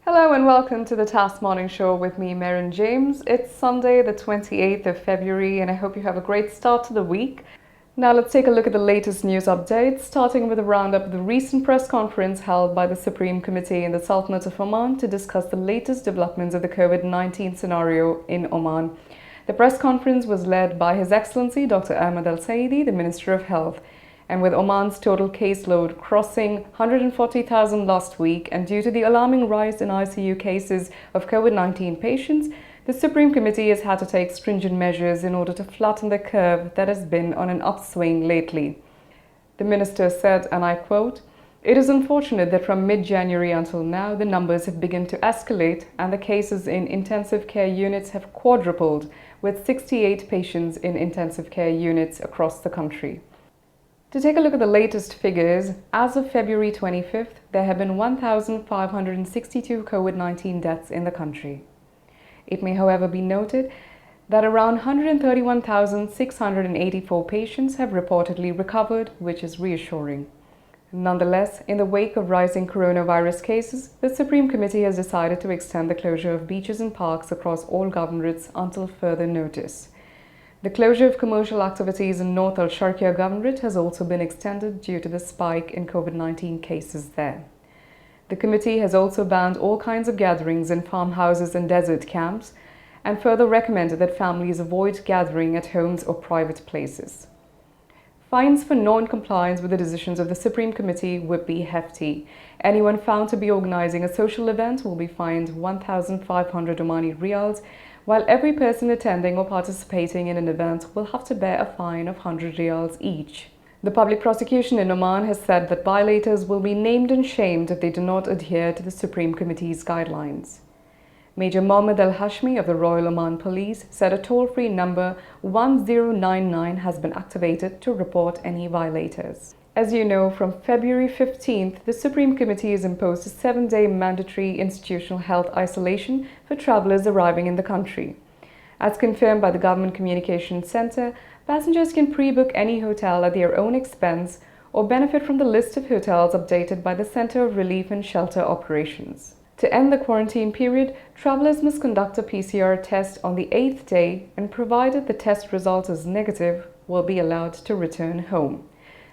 Hello and welcome to the TAS Morning Show with me, Maren James. It's Sunday, the 28th of February, and I hope you have a great start to the week. Now let's take a look at the latest news updates, starting with a roundup of the recent press conference held by the Supreme Committee in the Sultanate of Oman to discuss the latest developments of the COVID-19 scenario in Oman. The press conference was led by His Excellency Dr. Ahmed Al Saidi, the Minister of Health. And with Oman's total caseload crossing 140,000 last week, and due to the alarming rise in ICU cases of COVID-19 patients, the Supreme Committee has had to take stringent measures in order to flatten the curve that has been on an upswing lately. The minister said, and I quote, "It is unfortunate that from mid-January until now, the numbers have begun to escalate and the cases in intensive care units have quadrupled, with 68 patients in intensive care units across the country." To take a look at the latest figures, as of February 25th, there have been 1,562 COVID-19 deaths in the country. It may, however, be noted that around 131,684 patients have reportedly recovered, which is reassuring. Nonetheless, in the wake of rising coronavirus cases, the Supreme Committee has decided to extend the closure of beaches and parks across all governorates until further notice. The closure of commercial activities in North Al Sharqiyah Governorate has also been extended due to the spike in COVID-19 cases there. The committee has also banned all kinds of gatherings in farmhouses and desert camps, and further recommended that families avoid gathering at homes or private places. Fines for non-compliance with the decisions of the Supreme Committee would be hefty. Anyone found to be organizing a social event will be fined 1,500 Omani riyals, while every person attending or participating in an event will have to bear a fine of 100 riyals each. The public prosecution in Oman has said that violators will be named and shamed if they do not adhere to the Supreme Committee's guidelines. Major Mohammed Al Hashmi of the Royal Oman Police said a toll-free number 1099 has been activated to report any violators. As you know, from February 15th, the Supreme Committee has imposed a 7-day mandatory institutional health isolation for travellers arriving in the country. As confirmed by the Government Communications Centre, passengers can pre-book any hotel at their own expense or benefit from the list of hotels updated by the Centre of Relief and Shelter Operations. To end the quarantine period, travellers must conduct a PCR test on the 8th day, and provided the test result is negative, will be allowed to return home.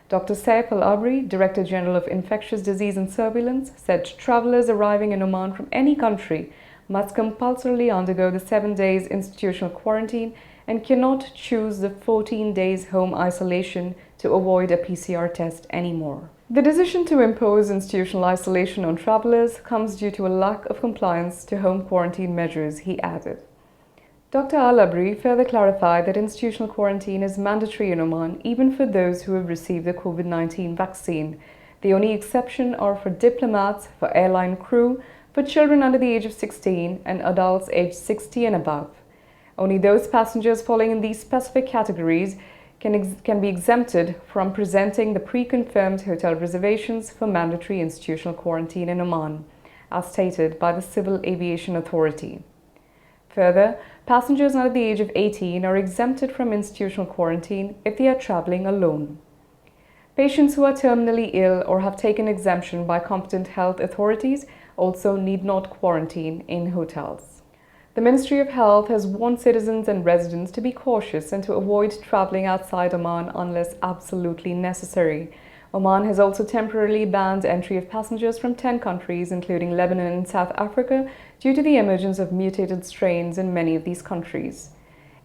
Dr. Saif Al-Abri, Director General of Infectious Disease and Surveillance, said travellers arriving in Oman from any country must compulsorily undergo the 7 days institutional quarantine and cannot choose the 14 days home isolation to avoid a PCR test anymore. The decision to impose institutional isolation on travellers comes due to a lack of compliance to home quarantine measures, he added. Dr. Al-Abri further clarified that institutional quarantine is mandatory in Oman even for those who have received the COVID-19 vaccine. The only exception are for diplomats, for airline crew, for children under the age of 16 and adults aged 60 and above. Only those passengers falling in these specific categories can be exempted from presenting the pre-confirmed hotel reservations for mandatory institutional quarantine in Oman, as stated by the Civil Aviation Authority. Further, passengers under the age of 18 are exempted from institutional quarantine if they are travelling alone. Patients who are terminally ill or have taken exemption by competent health authorities also need not quarantine in hotels. The Ministry of Health has warned citizens and residents to be cautious and to avoid travelling outside Oman unless absolutely necessary. Oman has also temporarily banned entry of passengers from 10 countries, including Lebanon and South Africa, due to the emergence of mutated strains in many of these countries.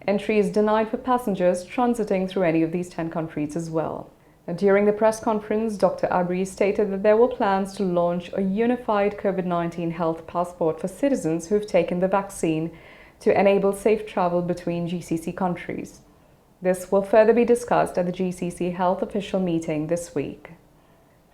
Entry is denied for passengers transiting through any of these 10 countries as well. During the press conference, Dr. Abri stated that there were plans to launch a unified COVID-19 health passport for citizens who have taken the vaccine to enable safe travel between GCC countries. This will further be discussed at the GCC Health Official meeting this week.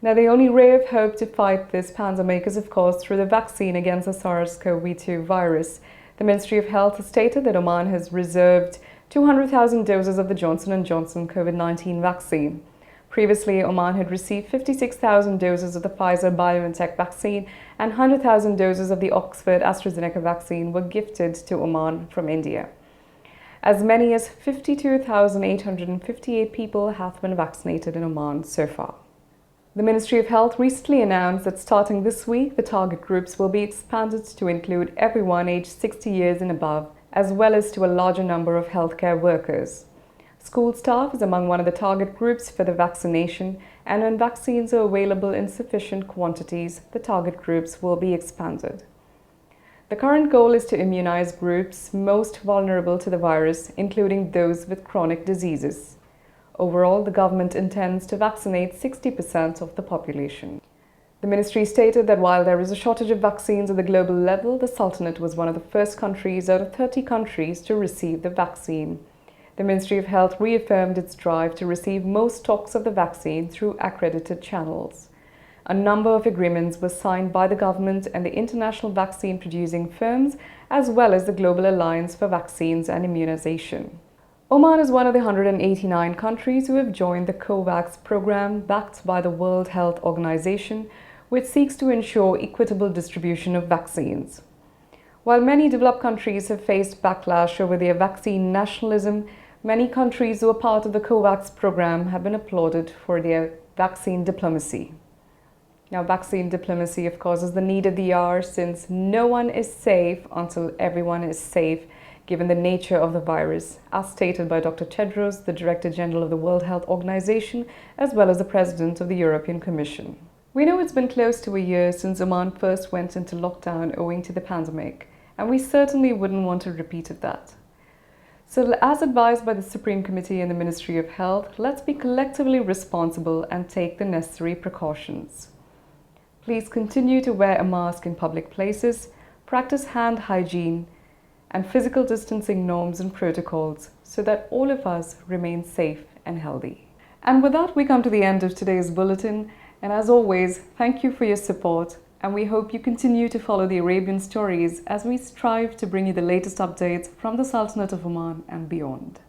Now, the only ray of hope to fight this pandemic is, of course, through the vaccine against the SARS-CoV-2 virus. The Ministry of Health has stated that Oman has reserved 200,000 doses of the Johnson & Johnson COVID-19 vaccine. Previously, Oman had received 56,000 doses of the Pfizer-BioNTech vaccine, and 100,000 doses of the Oxford-AstraZeneca vaccine were gifted to Oman from India. As many as 52,858 people have been vaccinated in Oman so far. The Ministry of Health recently announced that starting this week, the target groups will be expanded to include everyone aged 60 years and above, as well as to a larger number of healthcare workers. School staff is among one of the target groups for the vaccination, and when vaccines are available in sufficient quantities, the target groups will be expanded. The current goal is to immunize groups most vulnerable to the virus, including those with chronic diseases. Overall, the government intends to vaccinate 60% of the population. The ministry stated that while there is a shortage of vaccines at the global level, the Sultanate was one of the first countries out of 30 countries to receive the vaccine. The Ministry of Health reaffirmed its drive to receive most stocks of the vaccine through accredited channels. A number of agreements were signed by the government and the international vaccine producing firms, as well as the Global Alliance for Vaccines and Immunization. Oman is one of the 189 countries who have joined the COVAX program backed by the World Health Organization, which seeks to ensure equitable distribution of vaccines. While many developed countries have faced backlash over their vaccine nationalism, many countries who are part of the COVAX program have been applauded for their vaccine diplomacy. Now, vaccine diplomacy, of course, is the need of the hour, since no one is safe until everyone is safe, given the nature of the virus, as stated by Dr. Tedros, the Director General of the World Health Organization, as well as the President of the European Commission. We know it's been close to a year since Oman first went into lockdown owing to the pandemic, and we certainly wouldn't want a repeat of that. So, as advised by the Supreme Committee and the Ministry of Health, let's be collectively responsible and take the necessary precautions. Please continue to wear a mask in public places, practice hand hygiene, and physical distancing norms and protocols so that all of us remain safe and healthy. And with that, we come to the end of today's bulletin. And as always, thank you for your support, and we hope you continue to follow the Arabian Stories as we strive to bring you the latest updates from the Sultanate of Oman and beyond.